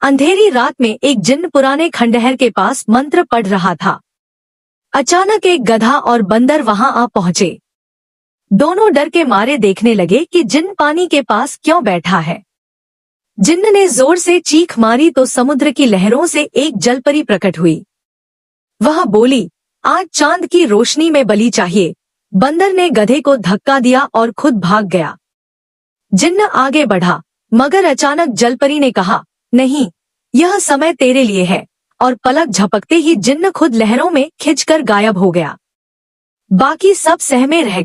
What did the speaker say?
अंधेरी रात में एक जिन्न पुराने खंडहर के पास मंत्र पढ़ रहा था। अचानक एक गधा और बंदर वहां आ पहुंचे। दोनों डर के मारे देखने लगे कि जिन्न पानी के पास क्यों बैठा है। जिन्न ने जोर से चीख मारी तो समुद्र की लहरों से एक जलपरी प्रकट हुई। वह बोली, आज चांद की रोशनी में बलि चाहिए। बंदर ने गधे को धक्का दिया और खुद भाग गया। जिन्न आगे बढ़ा, मगर अचानक जलपरी ने कहा, नहीं, यह समय तेरे लिए है, और पलक झपकते ही जिन्न खुद लहरों में खिंचकर गायब हो गया। बाकी सब सहमे रह गए।